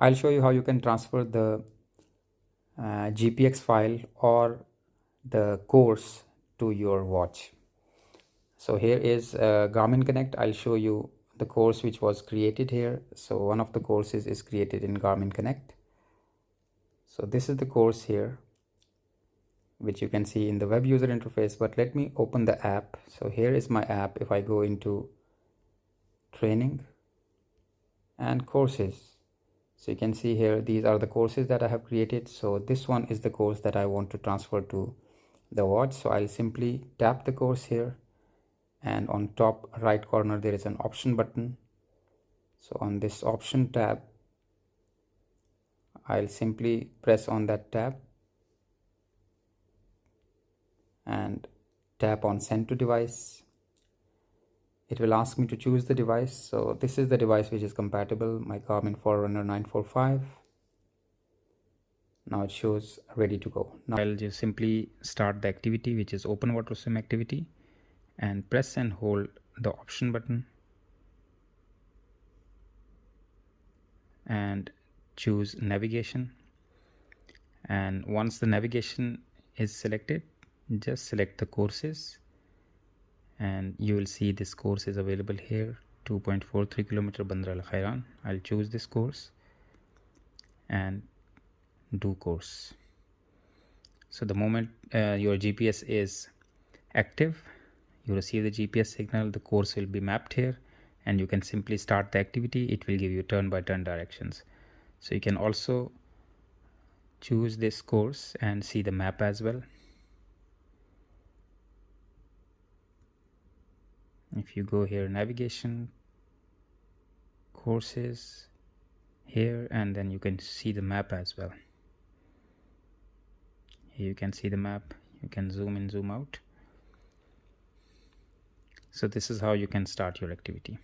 I'll show you how you can transfer the GPX file or the course to your watch. So here is Garmin Connect. I'll show you the course which was created here. So one of the courses is created in Garmin Connect. So this is the course here, which you can see in the web user interface, but let me open the app. So here is my app. If I go into training and courses, so you can see here, these are the courses that I have created. So this one is the course that I want to transfer to the watch. So I'll simply tap the course here, and on top right corner there is an option button. So on this option tab, I'll simply press on that tab and tap on send to device. It will ask me to choose the device. So this is the device which is compatible, my Garmin Forerunner 945. Now it shows ready to go. Now I'll just simply start the activity, which is open water swim activity, and press and hold the option button and choose navigation. And once the navigation is selected, just select the courses and you will see this course is available here, 2.43 kilometer Bandra Al Khairan. I'll choose this course and do course. So the moment your GPS is active, you receive the GPS signal, the course will be mapped here, and you can simply start the activity. It will give you turn by turn directions. So you can also choose this course and see the map as well. If you go here, navigation, courses here, and then you can see the map as well. Here you can see the map. You can zoom in, zoom out. So this is how you can start your activity.